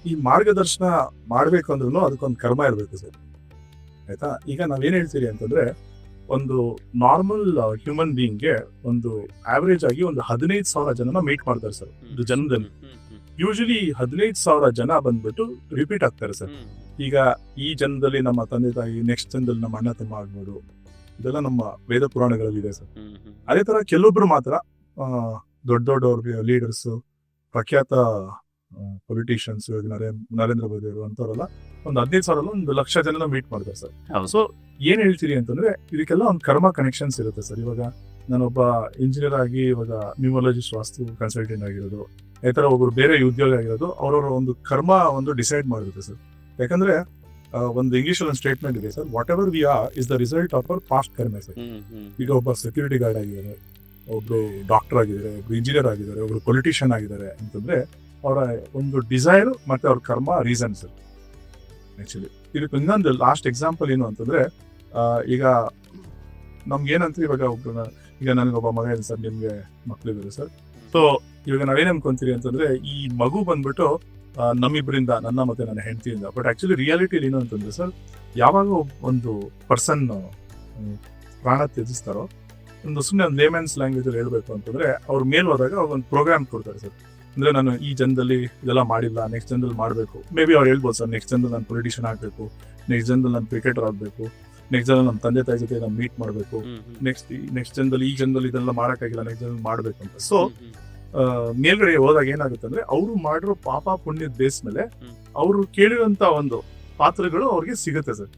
ಈ ಮಾರ್ಗದರ್ಶನ ಮಾಡ್ಬೇಕು ಅಂದ್ರೂ ಅದಕ್ಕೊಂದು ಕರ್ಮ ಇರ್ಬೇಕು ಸರ್. ಆಯ್ತಾ? ಈಗ ನಾವೇನ್ ಹೇಳ್ತೀರಿ ಅಂತಂದ್ರೆ, ಒಂದು ನಾರ್ಮಲ್ ಹ್ಯೂಮನ್ ಬೀಯಿಂಗ್ಗೆ ಒಂದು ಆವರೇಜ್ ಆಗಿ ಒಂದು 15,000 ಜನನ ಮೀಟ್ ಮಾಡ್ತಾರೆ ಸರ್ ಒಂದು ಜನ್ಮದಲ್ಲಿ. ಯೂಶಲಿ 15,000 ಜನ ಬಂದ್ಬಿಟ್ಟು ರಿಪೀಟ್ ಆಗ್ತಾರೆ ಸರ್. ಈಗ ಈ ಜನ್ಮದಲ್ಲಿ ನಮ್ಮ ತಂದೆ ತಾಯಿ, ನೆಕ್ಸ್ಟ್ ಜನ್ಮದಲ್ಲಿ ನಮ್ಮ ಅಣ್ಣ ತಮ್ಮ ಆಗ್ಬೋದು, ಇದೆಲ್ಲ ನಮ್ಮ ವೇದ ಪುರಾಣಗಳಲ್ಲಿ ಇದೆ ಸರ್. ಅದೇ ತರ ಕೆಲವೊಬ್ರು ಮಾತ್ರ ದೊಡ್ಡ ದೊಡ್ಡವ್ರಿಗೆ ಲೀಡರ್ಸ್, ಪ್ರಖ್ಯಾತ ಪೊಲಿಟಿಷಿಯನ್ಸ್, ನರೇಂದ್ರ ಮೋದಿ ಅವರು ಅಂತವರೆಲ್ಲ ಒಂದು 15,000 ಒಂದು 1,00,000 ಜನನ ಮೀಟ್ ಮಾಡ್ತಾರೆ ಸರ್. ಸೊ ಏನ್ ಹೇಳ್ತೀರಿ ಅಂತಂದ್ರೆ, ಇದಕ್ಕೆಲ್ಲ ಒಂದು ಕರ್ಮ ಕನೆಕ್ಷನ್ಸ್ ಇರುತ್ತೆ ಸರ್. ಇವಾಗ ನಾನೊಬ್ಬ ಇಂಜಿನಿಯರ್ ಆಗಿ ಇವಾಗ ನ್ಯೂಮರಾಲಜಿಸ್ಟ್, ವಾಸ್ತು ಕನ್ಸಲ್ಟೆಂಟ್ ಆಗಿರೋದು, ಈ ತರ ಒಬ್ರು ಬೇರೆ ಉದ್ಯೋಗ ಆಗಿರೋದು, ಅವರವರ ಒಂದು ಕರ್ಮ ಒಂದು ಡಿಸೈಡ್ ಮಾಡಿರುತ್ತೆ ಸರ್. ಯಾಕಂದ್ರೆ ಒಂದು ಇಂಗ್ಲಿಷ್ ಅಲ್ಲಿ ಒಂದು ಸ್ಟೇಟ್ಮೆಂಟ್ ಇದೆ sir, what ever we are is the result of our past ಕರ್ಮ ಸರ್. ಈಗ ಒಬ್ಬ ಸೆಕ್ಯೂರಿಟಿ ಗಾರ್ಡ್ ಆಗಿದ್ದಾರೆ, ಒಬ್ರು ಡಾಕ್ಟರ್ ಆಗಿದ್ದಾರೆ, ಒಬ್ರು ಇಂಜಿನಿಯರ್ ಆಗಿದ್ದಾರೆ, ಒಬ್ರು ಪೊಲಿಟಿಷಿಯನ್ ಆಗಿದ್ದಾರೆ ಅಂತಂದ್ರೆ ಅವರ ಒಂದು ಡಿಸೈರ್ ಮತ್ತೆ ಅವ್ರ ಕರ್ಮ ರೀಸನ್ ಸರ್. ಆಕ್ಚುಲಿ ಇದಕ್ಕೆ ಇನ್ನೊಂದು ಲಾಸ್ಟ್ ಎಕ್ಸಾಂಪಲ್ ಏನು ಅಂತಂದ್ರೆ, ಈಗ ನಮ್ಗೆ ಏನಂತ ಇವಾಗ ಈಗ ನನಗೊಬ್ಬ ಮಗ ಇದೆ ಸರ್, ನಿಮ್ಗೆ ಮಕ್ಳಿದ್ದಾರೆ ಸರ್. ಸೊ ಇವಾಗ ನಾವೇನ್ ಅನ್ಕೊಂತೀರಿ ಅಂತಂದ್ರೆ, ಈ ಮಗು ಬಂದ್ಬಿಟ್ಟು ನಮ್ಮಿಬ್ಬರಿಂದ, ನನ್ನ ಮತ್ತೆ ನನ್ನ ಹೆಂಡತಿಯಿಂದ. ಬಟ್ ಆಕ್ಚುಲಿ ರಿಯಾಲಿಟಿ ಏನು ಅಂತಂದ್ರೆ ಸರ್, ಯಾವಾಗ ಒಂದು ಪರ್ಸನ್ ಪ್ರಾಣ ತ್ಯಜಿಸ್ತಾರೋ, ಒಂದು ಸುಮ್ಮನೆ ಒಂದು ಲೇಮನ್ಸ್ ಲ್ಯಾಂಗ್ವೇಜ್ ಅಲ್ಲಿ ಹೇಳ್ಬೇಕು ಅಂತಂದ್ರೆ, ಅವ್ರ ಮೇಲ್ ಹೋದಾಗ ಒಂದು ಪ್ರೋಗ್ರಾಮ್ ಕೊಡ್ತಾರೆ ಸರ್. ಅಂದ್ರೆ ನಾನು ಈ ಜನದಲ್ಲಿ ಇದೆಲ್ಲ ಮಾಡಿಲ್ಲ, ನೆಕ್ಸ್ಟ್ ಜನದಲ್ಲಿ ಮಾಡಬೇಕು. ಮೇ ಬಿ ಅವ್ರು ಹೇಳ್ಬೋದು ಸರ್, ನೆಕ್ಸ್ಟ್ ಜನದಲ್ಲಿ ನಾನು ಪೊಲಿಟಿಷಿಯನ್ ಆಗಬೇಕು, ನೆಕ್ಸ್ಟ್ ಜನದಲ್ಲಿ ನಾನು ಕ್ರಿಕೆಟರ್ ಆಗಬೇಕು, ನೆಕ್ಸ್ಟ್ ಜನದಲ್ಲಿ ನಮ್ಮ ತಂದೆ ತಾಯಿ ಜೊತೆ ನಾನು ಮೀಟ್ ಮಾಡಬೇಕು, ನೆಕ್ಸ್ಟ್ ಜನದಲ್ಲಿ ಈ ಜನದಲ್ಲಿ ಇದೆಲ್ಲ ಮಾಡೋಕ್ಕಾಗಿಲ್ಲ, ನೆಕ್ಸ್ಟ್ ಜನದಲ್ಲಿ ಮಾಡಬೇಕು ಅಂತ. ಸೊ ಮೇಲ್ಗಡೆ ಹೋದಾಗ ಏನಾಗುತ್ತೆ ಅಂದ್ರೆ, ಅವರು ಮಾಡಿರೋ ಪಾಪ ಪುಣ್ಯದ ಬೇಸ್ ಮೇಲೆ ಅವರು ಕೇಳಿರುವಂತ ಒಂದು ಪಾತ್ರಗಳು ಅವ್ರಿಗೆ ಸಿಗುತ್ತೆ ಸರ್.